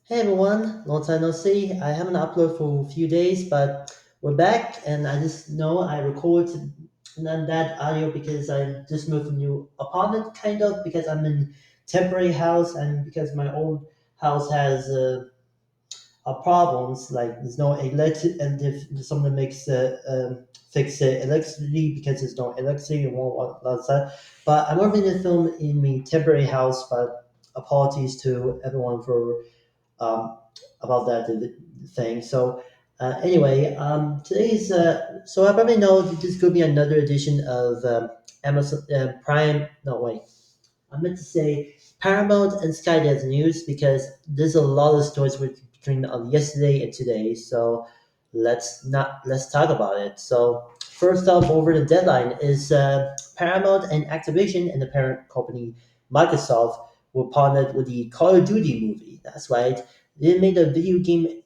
Hey everyone, long time no see. I haven't uploaded for a few days, but we're back, and I just know I recorded none that audio because I just moved to a new apartment, kind of because I'm in temporary house, and because my old house has problems like there's no electric, and if someone makes fix electricity because there's no electricity and won't want outside. But I'm working the film in my temporary house, but apologies to everyone for um, about that thing. So anyway, today's so I probably know that this could be another edition of Amazon Prime. No wait, I meant to say Paramount and Skydance news because there's a lot of stories between yesterday and today. So let's talk about it. So first off, over the deadline is Paramount and Activision and the parent company Microsoft were partnered with the Call of Duty movie. That's right. They made a video game.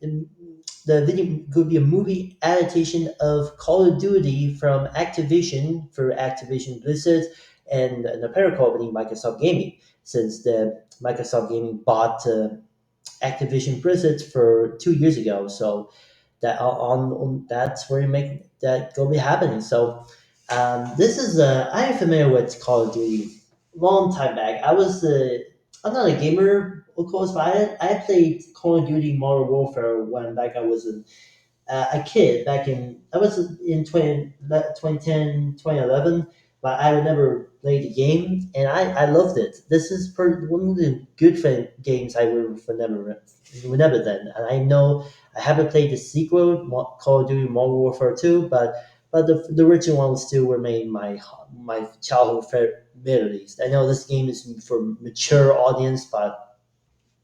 The video could be a movie adaptation of Call of Duty from Activision for Activision Blizzard and the parent company Microsoft Gaming, since the Microsoft Gaming bought Activision Blizzard for 2 years ago. So that on that's where you make that go be happening. So this is I'm familiar with Call of Duty. Long time back, I'm not a gamer, of course, but I played Call of Duty Modern Warfare when back I was a kid back in I was in 2010 2011, but I would never play the game, and I loved it. This is one of the good games I would never done, and I know I haven't played the sequel Call of Duty Modern Warfare 2, but the original one will still remain my childhood favorite at least. I know this game is for mature audience, but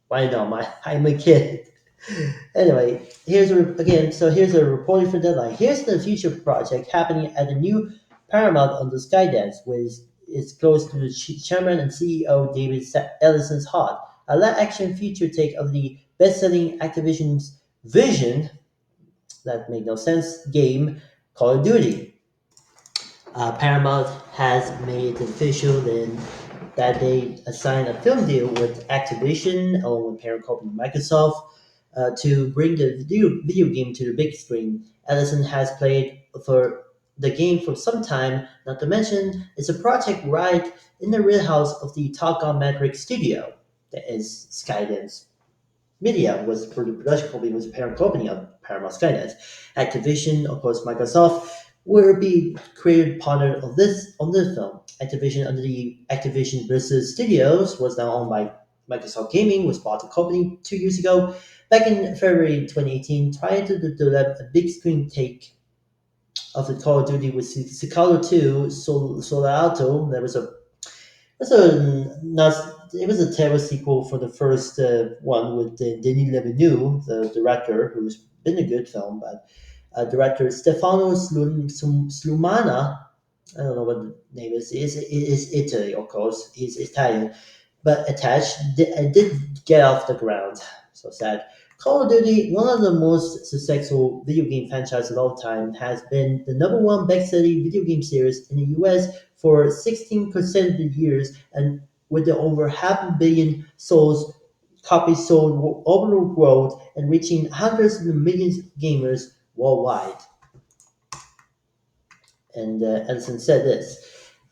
why not? I'm a kid. Anyway, here's a report for deadline. Here's the future project happening at the new Paramount on the Skydance, which is close to the chairman and CEO David Ellison's heart. A live action feature take of the best-selling Activision's vision that made no sense game Call of Duty. Paramount has made it official then that they signed a film deal with Activision, along with parent company Microsoft, to bring the video game to the big screen. Ellison has played for the game for some time, not to mention it's a project right in the wheelhouse of the Talcon Metric studio, that is Skydance Media was for the production company was a parent company of Paramount Skydance. Activision, of course, Microsoft will be created partner of this on this film. Activision under the Activision Blizzard Studios was now owned by Microsoft Gaming, was bought the company 2 years ago. Back in February 2018, trying to develop a big screen take of the Call of Duty with Cicalo 2, Solo Alto. That's a not. It was a terrible sequel for the first one with Denis Villeneuve, the director, who's been a good film, but director Stefano Slumana. I don't know what the name is. Is Italy, of course. He's Italian, but attached. I did get off the ground. So sad. Call of Duty, one of the most successful video game franchises of all time, has been the number one best-selling video game series in the U.S. for 16 consecutive years, and with the over half a billion copies sold over the world and reaching hundreds of millions of gamers worldwide. And Edison said this: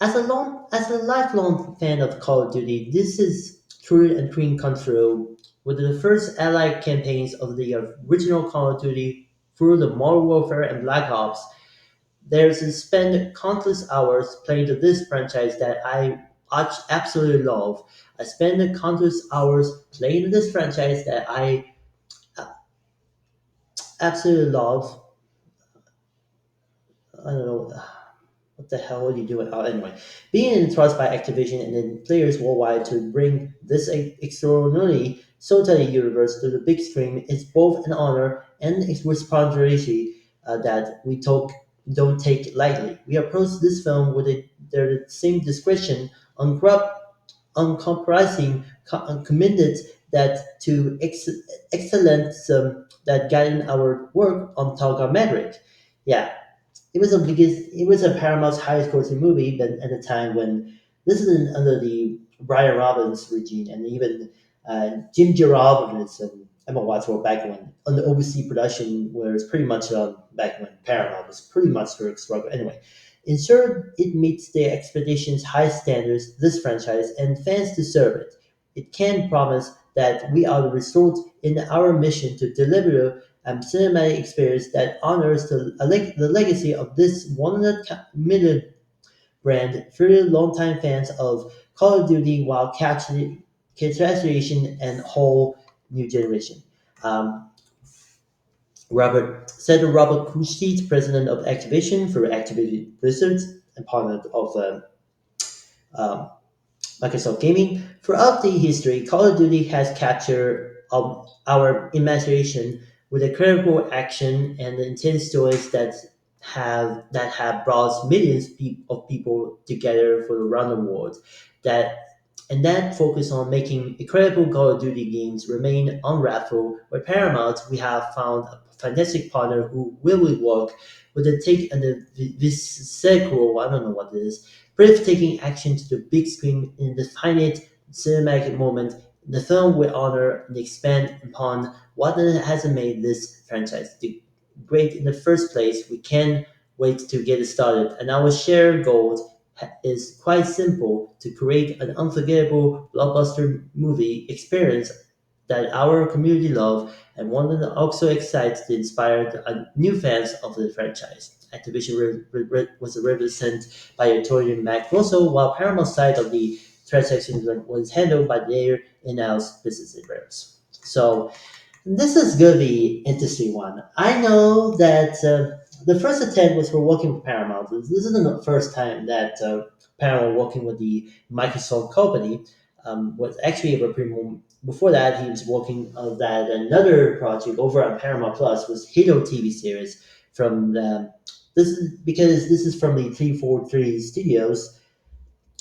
as a lifelong fan of Call of Duty, this is true and dream come true. With the first allied campaigns of the original Call of Duty through the Modern Warfare and Black Ops, there's spent countless hours playing to this franchise that I absolutely love. I spend countless hours playing to this franchise that I absolutely love. I don't know what the hell are you doing? Oh, anyway, being entrusted by Activision and then players worldwide to bring this extraordinary Sotali universe to the big screen is both an honor and a responsibility that don't take lightly. We approach this film with the same discretion, uncompromising, committed that to excellence that guiding our work on Talga Metric. Yeah, it was a Paramount's highest grossing movie, but at a time when this under the Brian Robbins regime, and even Jim Gerardus and Emma Watson back when on the overseas production, where it's pretty much back when Paramount was pretty much struggle. Anyway, ensure it meets their expectations, high standards. This franchise and fans deserve it. It can promise that we are the result in our mission to deliver a cinematic experience that honors the legacy of this 100 million brand for longtime fans of Call of Duty while catching and whole new generation. Um, Robert Kushti, president of Activision for Activision Blizzard and partner of um, Microsoft Gaming. Throughout the history, Call of Duty has captured our imagination with incredible action and intense stories that have brought millions of people together for around the world. That that focus on making incredible Call of Duty games remain unraveled. With Paramount, we have found a fantastic partner who will work with the take and this sequel. I don't know what it is, breathtaking action to the big screen in the finite cinematic moment. The film will honor and expand upon what has made this franchise great in the first place. We can't wait to get it started, and our shared goal is quite simple: to create an unforgettable blockbuster movie experience that our community love and one that also excites to inspire new fans of the franchise. Activision was represented by attorney Mac Russell, while Paramount's side of the transaction was handled by their in-house business affairs. So this is going to be interesting one. I know that the first attempt was for working with Paramount. This isn't the first time that Paramount working with the Microsoft company. Was actually a before that he was working on that another project over on Paramount Plus was Halo TV series from the, this is because this is from the 343 Studios.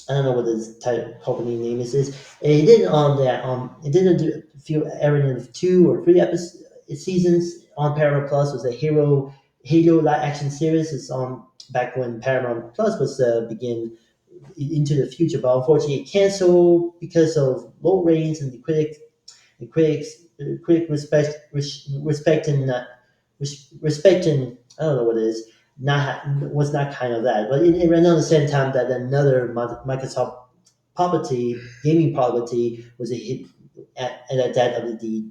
I don't know what this type company name is. And he did on that. He did a few airing of 2 or 3 seasons on Paramount Plus. Was a Halo live action series. It's on back when Paramount Plus was begin into the future, but unfortunately it canceled because of low ratings and the critic respecting respecting I don't know what it is was not kind of that, but it ran on the same time that another Microsoft property, gaming property, was a hit at that of the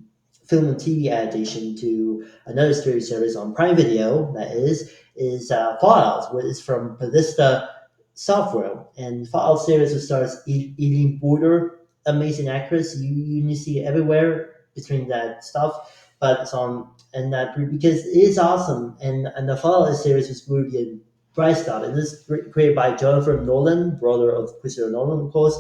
film and TV adaptation to another streaming service on Prime Video. That is Fallout, which is from Bethesda Software, and Fallout series stars Eileen Border, amazing actress. You see it everywhere between that stuff, but it's on and that because it is awesome, and the Fallout series was really a bright start. And this is created by Jonathan Nolan, brother of Christopher Nolan, of course,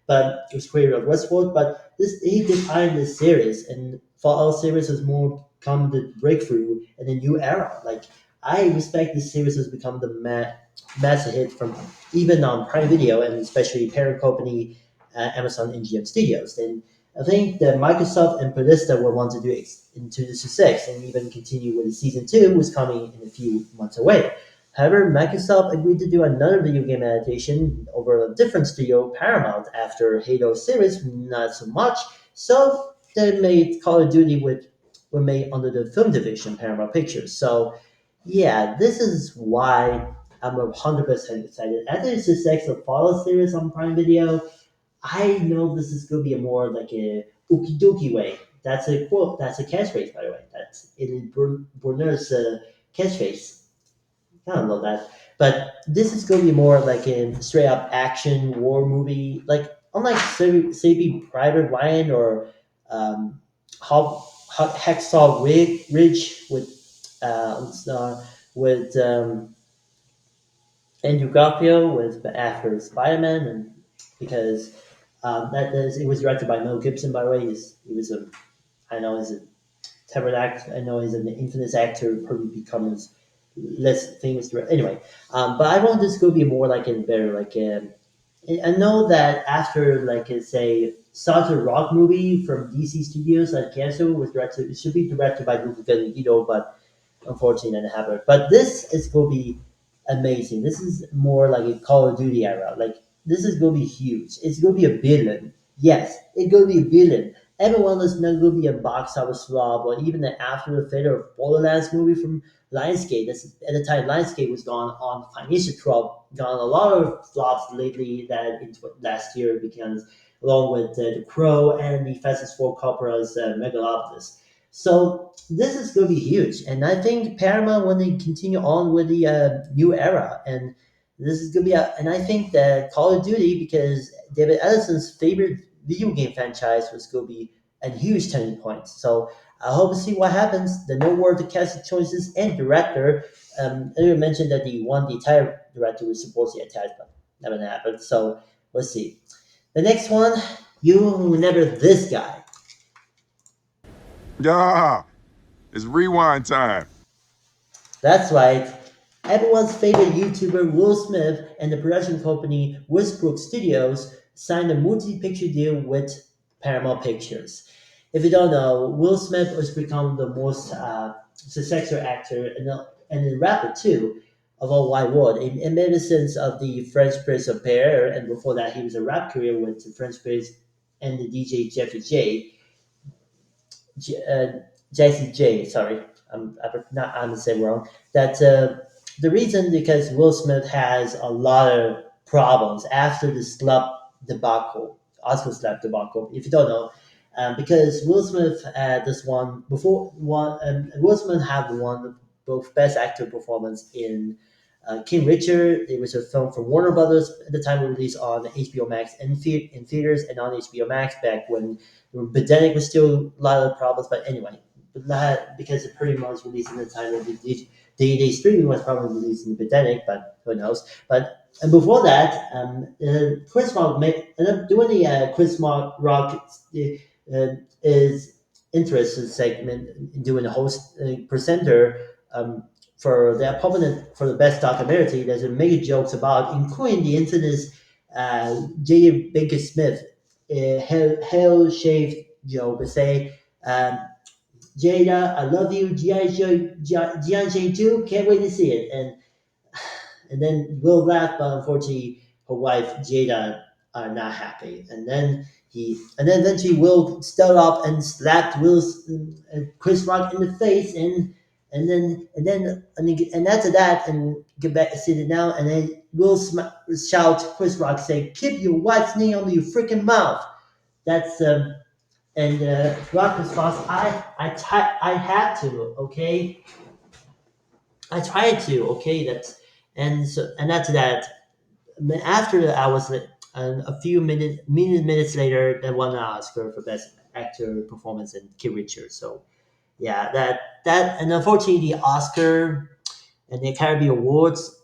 but it was created of Westworld. But this he defined this series, and Fallout series has more come the breakthrough in a new era. Like I respect this series has become the massive hit from even on Prime Video and especially parent company Amazon and GM Studios. And I think that Microsoft and Bethesda will want to do it into the success and even continue with season two, which is coming in a few months away. However, Microsoft agreed to do another video game adaptation over a different studio, Paramount, after Halo series, not so much. So they made Call of Duty with were made under the film division, Paramount Pictures. So yeah, this is why I'm 100% excited. After the success of Fallout series on Prime Video, I know this is going to be a more like a okie dokie way. That's a quote. That's a catchphrase, by the way. That's in Brunner's catchphrase. I don't know that, but this is going to be more like a straight up action war movie. Like unlike Saving Private Ryan or Hacksaw Ridge with Andrew Garfield with after Spider Man, and because it was directed by Mel Gibson. By the way, he was a I know he's a terrible actor. I know he's an infamous actor, probably becomes less famous. Anyway, but I want this to be more like in better like. I know that after like say Star Rock movie from DC Studios that canceled was directed. It should be directed by Luca Guadagnino, but unfortunately didn't happen. But this is going to be amazing. This is more like a Call of Duty era. Like this is going to be huge. It's going to be a billion. Yes, it's going to be a billion. everyone was not going to be a box office flop, or even the after the failure of Borderlands movie from Lionsgate. That's, at the time, Lionsgate was gone on financial trouble, gone a lot of flops lately that in last year because along with The Crow and the Fast and Four Coppola's Megalopolis. So this is going to be huge, and I think Paramount want to continue on with the new era, and this is going to be and I think that Call of Duty, because David Ellison's favorite video game franchise, was going to be a huge turning point. So I hope to see what happens. The no word to casting choices and director. Earlier mentioned that the one the entire director was supposed to attach, but never happened. So we'll see. The next one, you remember this guy. Yaaaah! It's rewind time. That's right. Everyone's favorite YouTuber Will Smith and the production company Westbrook Studios signed a multi-picture deal with Paramount Pictures. If you don't know, Will Smith has become the most successful actor and a rapper too of all wide world. In many sense of the French Prince of Bel-Air, and before that he was a rap career with the French Prince and the DJ Jeffrey J. Jesse J. Sorry, I'm not saying wrong. That the reason because Will Smith has a lot of problems after the debacle, Oscar slap debacle. If you don't know, because Will Smith had this one before one, Will Smith had won both Best Actor performance in King Richard. It was a film from Warner Brothers at the time, it released on HBO Max in theaters and on HBO Max back when Birdemic was still a lot of problems. But anyway, but not because it pretty much was released in the time of the streaming was probably released in Birdemic, but who knows? But and before that, Chris Rock made ended up doing the Rock is interested segment in doing the host presenter for the opponent for the best documentary. There's a many jokes about, including the infamous J. Baker Smith hell shaved joke to say, Jada, I love you, G.I. Joe, G.I. Jane too, can't wait to see it. And then Will laughed, but unfortunately, her wife Jada are not happy. And then eventually Will stood up and slapped Chris Rock in the face, and after that, and get back to sit it down, and then Will shout Chris Rock say, "Keep your wife's name on your freaking mouth." That's and Rock response, I had to, okay, I tried to, okay, that's and after that, after that, I was a few minutes later, they won an Oscar for best actor performance in Kid Richard. So yeah, and unfortunately, the Oscar and the Academy Awards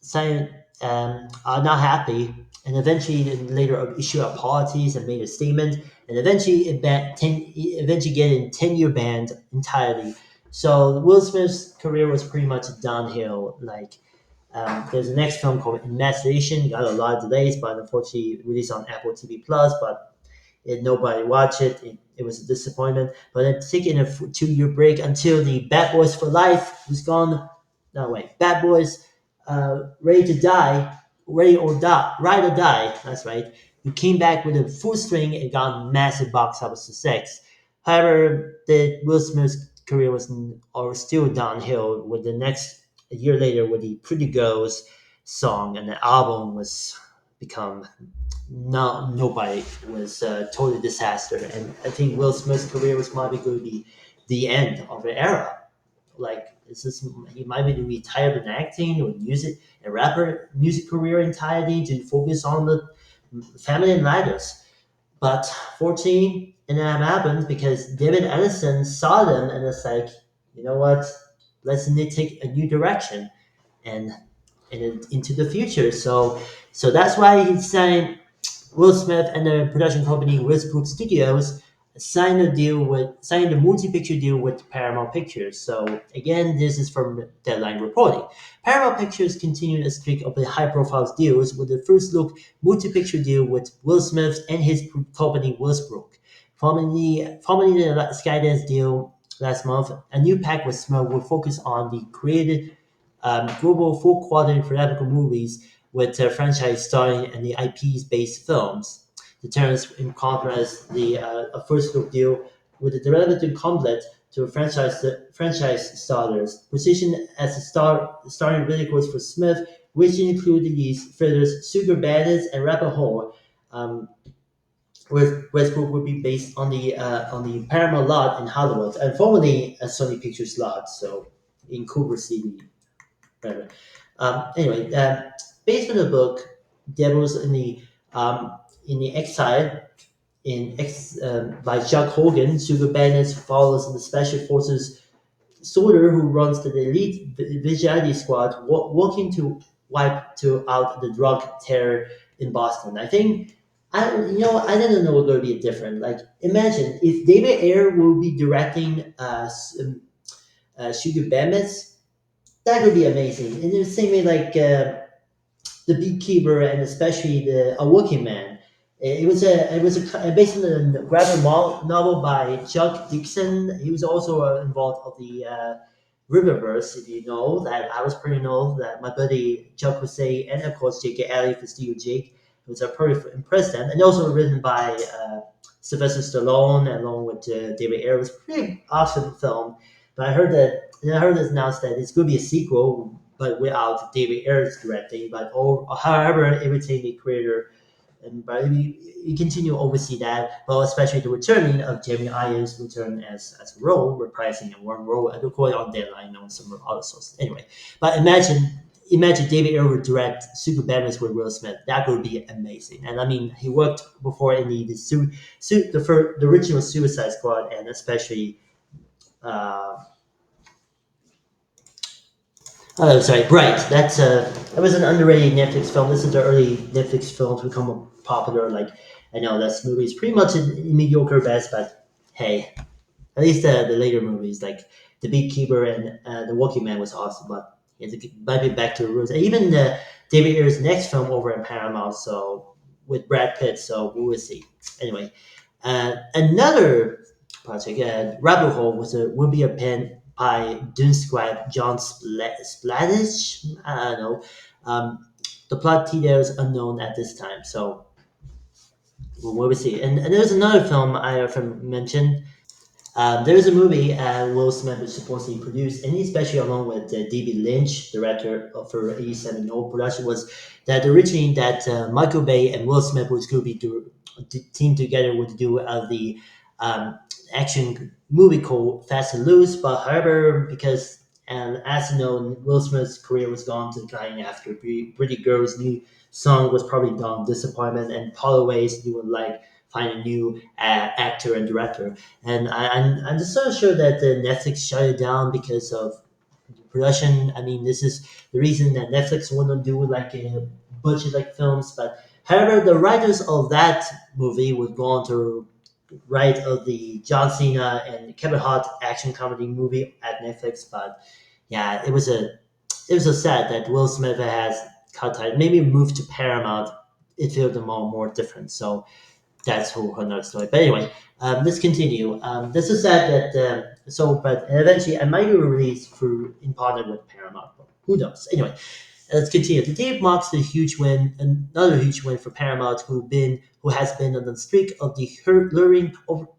saying are not happy, and eventually later issue apologies and made a statement, and eventually eventually getting 10-year ban entirely. So Will Smith's career was pretty much downhill. Like there's a next film called Imagination, got a lot of delays, but unfortunately released on Apple TV Plus, but nobody watched it. It was a disappointment. But then taking a 2-year break until the Bad Boys for Life was gone. No wait, Bad Boys, Ready to Die, Ready or Die, Ride or Die. That's right. He came back with a full string and got massive box office success. However, the Will Smith's career was or still downhill. With the next a year later, with the Pretty Girls song, and the album was become no nobody was totally disaster, and I think Will Smith's career was probably going to be the end of the era. Like it's just he might be retired in acting or music, a rapper music career entirely to focus on the family and matters. But fortunately, it never happened because David Ellison saw them and it's like, you know what, let's take a new direction and into the future. So that's why he's saying Will Smith and the production company Westbrook Studios signed a multi-picture deal with Paramount Pictures. So again, this is from Deadline reporting. Paramount Pictures continued a streak of the high-profile deals with the first look multi-picture deal with Will Smith and his company Westbrook. Following the Skydance deal last month, a new pact with Smith will focus on the created global full-quality theatrical movies with franchise starring and the IPs-based films. The terms in contrast the a first look deal with the development in complete to franchise starters. Positioned as a starring vehicles for Smith, which include these thrillers Sugar Bandits and Rabbit Hole. Um, Westbrook would be based on the Paramount lot in Hollywood and formerly a Sony Pictures lot, so in Culver City. Whatever. Anyway, based on the book, Devils in the Exile by Chuck Hogan, Sugar Bandits follows the Special Forces soldier who runs the elite vigilante squad, working to wipe out the drug terror in Boston. I think I didn't know it was going to be different. Like, imagine if David Ayer will be directing Sugar Bandits, that would be amazing. In the same way, like the beekeeper and especially the a working man. It was based on a graphic novel by Chuck Dixon. He was also involved of the Riververse. If you know that, I was pretty know that my buddy Chuck would say, and of course J.K. Alley for Studio Jake. It was a pretty impressed them, and also written by Sylvester Stallone along with David Ayer. It was a pretty awesome film. But I heard it's announced that it's going to be a sequel, but without David Ayer's directing. However, everything the creator and but we continue to oversee that, but especially the returning of Jamie Irons return as a role, reprising in one role, and recording on deadline on some other sources. Anyway, but imagine David Ayer would direct Super Batman with Will Smith. That would be amazing. And I mean, he worked before in the original Suicide Squad, and especially. Uh, Oh, sorry. Right. That was an underrated Netflix film. This is the early Netflix films become popular. Like, I know this movie is pretty much a mediocre best, but hey, at least the later movies like The Beekeeper and The Walking Man was awesome. But it might be back to the roots. Even David Ayer's next film over in Paramount, so with Brad Pitt. So we will see. Anyway, another project, Rabbit Hole will be a pen by Dune scribe John Spladish. I don't know. The plot details unknown at this time, so we will see. And there's another film I often mentioned. There's a movie Will Smith was supposedly produced, and especially along with David Lynch, director for 87 No production, was that originally that Michael Bay and Will Smith was going to be team together with do the um, action movie called Fast and Loose. But however, because and as you know, Will Smith's career was gone to dying after Pretty Girl's new song was probably done disappointment, and Paul Ways you would like find a new actor and director. And I'm just so sure that the Netflix shut it down because of production. I mean, this is the reason that Netflix wouldn't do like a budget like films. But however, the writers of that movie would go on to write of the John Cena and Kevin Hart action comedy movie at Netflix. But yeah, it was so sad that Will Smith has cut tight. Maybe moved to Paramount. It feels more different. So that's whole another story. But anyway, let's continue. This is sad that but eventually I might be released through in partner with Paramount. But who knows? Anyway, let's continue. Today marks a huge win, another huge win for Paramount, who has been on the streak of the luring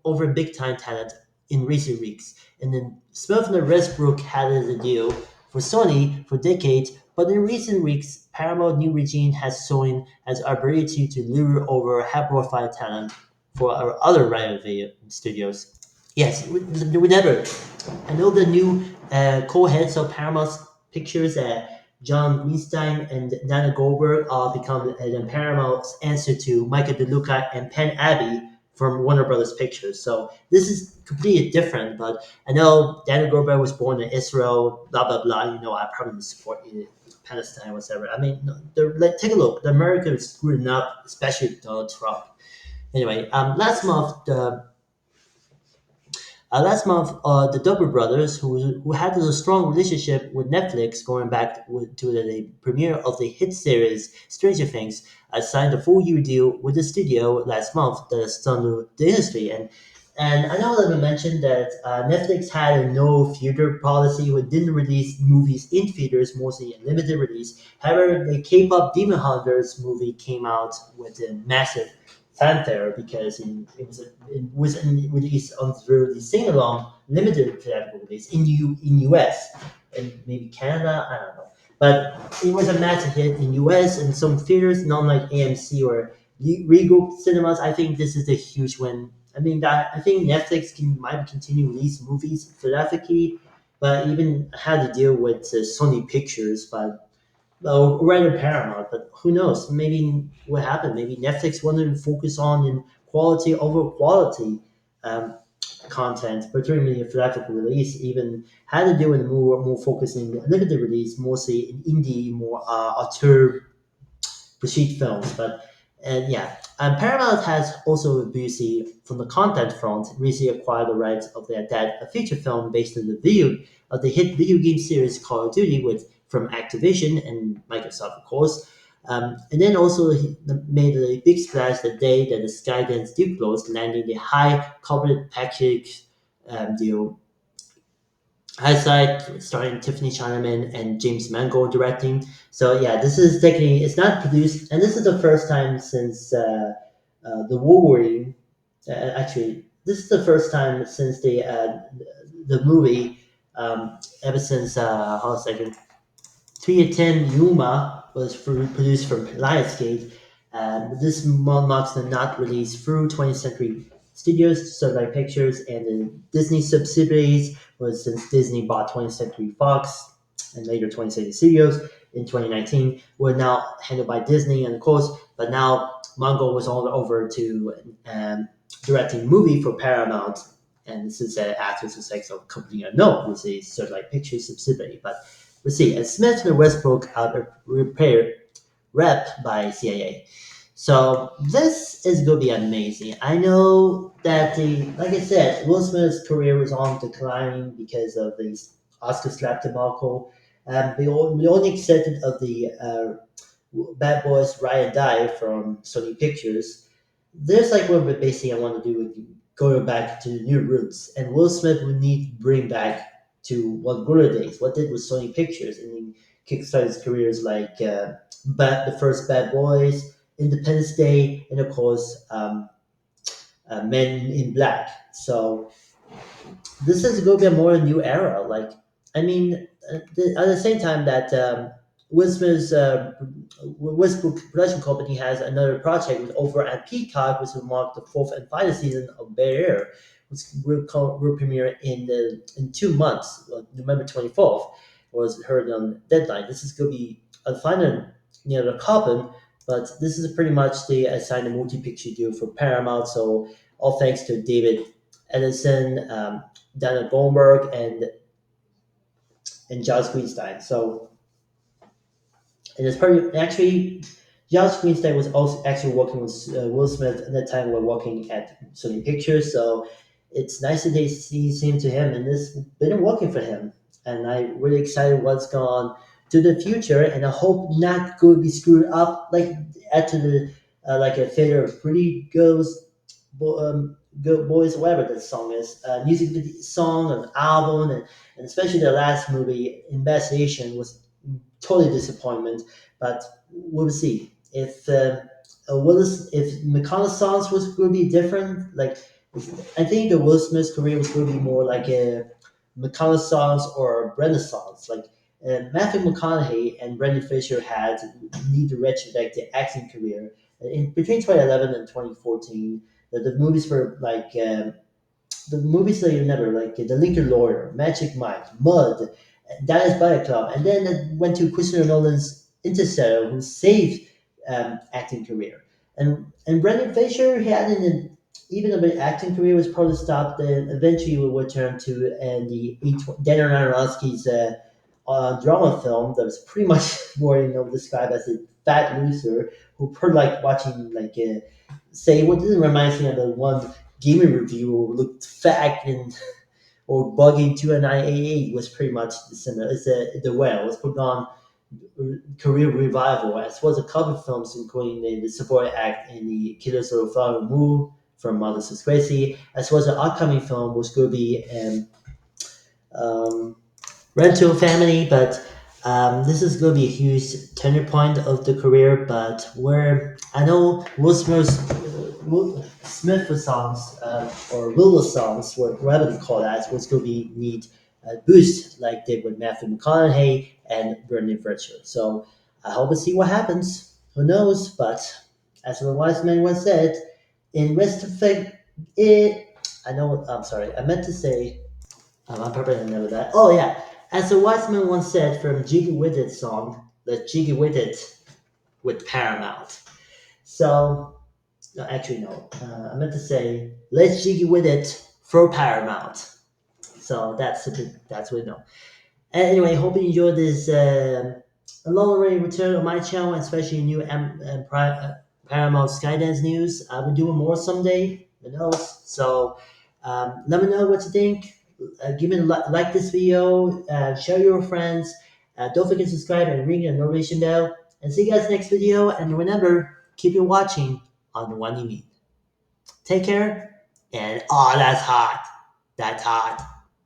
over big time talent in recent weeks. And then Smith and Westbrook had a deal for Sony for decades, but in recent weeks, Paramount new regime has shown as ability to lure over high-profile talent for our other rival studios. Yes, we never. I know the new co-heads of Paramount Pictures, John Greenstein and Dana Goldberg, are become the Paramount's answer to Michael DeLuca and Penn Abbey from Warner Brothers Pictures. So this is completely different. But I know Dana Goldberg was born in Israel. Blah blah blah. You know, I probably support Palestine, whatever. I mean, take a look. The America is screwing up, especially Donald Trump. Anyway, the Duffer Brothers, who had a strong relationship with Netflix going back to the premiere of the hit series Stranger Things, signed a 4-year deal with the studio last month that stunned the industry. And I know that we mentioned that Netflix had a no theater policy, which didn't release movies in theaters, mostly in limited release. However, the K-pop Demon Hunters movie came out with a massive fanfare because it was released on the sing along limited theatrical release in US and maybe Canada. I don't know, but it was a massive hit in US and some theaters, not like AMC or Regal cinemas. I think this is a huge win. I mean, that I think Netflix might continue release movies philosophically, but even had to deal with Sony Pictures, but well, rather Paramount. But who knows? Maybe what happened? Maybe Netflix wanted to focus on in quality over quality um, content, particularly a theatrical release. Even had to do with more focusing limited release, mostly in indie, more auteur prestige films. But and yeah, Paramount has also obviously from the content front recently acquired the rights of their a feature film based on the video of the hit video game series Call of Duty with from Activision and Microsoft, of course. And then also he made a big splash the day that the Skydance deal closed, landing the high coveted package deal. Hindsight, starring Tiffany Chalamet and James Mangold directing. So yeah, this is technically it's not produced, and this is the first time since the Wolverine. Actually, this is the first time since the movie. Ever since hold on a second, 310 Yuma was produced from Lionsgate. This marks the not released through 20th Century Studios, Sunlight Pictures, and the Disney subsidiaries was since Disney bought 20th Century Fox and later 20th Century Studios in 2019 were now handled by Disney and of course, but now Mongo was all over to directing movie for Paramount, and this is after the success of Company Unknown, which is Sunlight Pictures subsidiary, but let's see, and Smith and Westbrook out a repair rep by CIA. So this is gonna be amazing. I know that like I said, Will Smith's career was on declining because of these Oscar slap debacle. We only accepted of the Bad Boys Ride and Die from Sony Pictures. There's like one basically I want to do with going back to new roots, and Will Smith would need to bring back to what Gorilla days, what did with Sony Pictures, and then kickstart his careers like the first Bad Boys, Independence Day, and of course Men in Black. So this is going to be a more new era. Like, I mean, at the same time that Will Smith's Westbrook production company has another project with over at Peacock, which will mark the fourth and final season of Bear Air, which will premiere in 2 months, November 24th, was heard on deadline. This is going to be a final near the Coppin, but this is pretty much the assigned a multi-picture deal for Paramount. So all thanks to David Edison, Daniel Goldberg, and Josh Greenstein. So and it's pretty actually. Josh Greenstein was also actually working with Will Smith at that time. We're working at Sony Pictures, so it's nice that they see him to him, and this been working for him. And I'm really excited what's going on to the future, and I hope not going to be screwed up like after the like a failure of Pretty Girls, Good Boys, whatever that song is, music video song, an album, and especially the last movie, Investigation, was totally disappointment. But we'll see if McConnell's songs was going to be different. Like I think the Will Smith's career was going to be more like a McConnell songs or Brendan songs. Like Matthew McConaughey and Brendan Fisher had need to resurrect their acting career in between 2011 and 2014. The movies were like the movies that you never like The Lincoln Lawyer, Magic Mike, Mud, Dallas Buy Club, and then it went to Christopher Nolan's Interstellar, who saved acting career. And Brendan Fraser, he had even though the acting career was probably stopped, then eventually would return to Daniel Aronofsky's drama film that was pretty much more described as a fat loser who per like watching like say what didn't remind me of the one gaming review who looked fat and or buggy 2988 was pretty much similar. It's the Whale was put on career revival as well as a couple of films including the support act in the Killers of the Flower Moon from Mother Sis Gracie, as well as an upcoming film was going to be um, Rental Family, but this is going to be a huge turning point of the career. But where I know Will Smith's Smith songs or Willow songs, whatever they call that, was going to be need a boost like they with Matthew McConaughey and Bernie Virtue. So I hope to see what happens. Who knows? But as the wise man once said, in rest effect, it. I know. I'm sorry. I meant to say. I'm probably remember that. Oh yeah, as the wise man once said from Jiggy With It song, "Let's Jiggy With It" with Paramount. So no, actually no. I meant to say, "Let's Jiggy With It" for Paramount. So that's what I know. Anyway, hope you enjoyed this long running return on my channel, especially new Paramount Skydance news. I'll be doing more someday. Who knows? So let me know what you think. Give me a like this video. Share your friends. Don't forget to subscribe and ring the notification bell. And see you guys next video. And remember, keep your watching on the one you meet. Take care. And oh, that's hot. That's hot.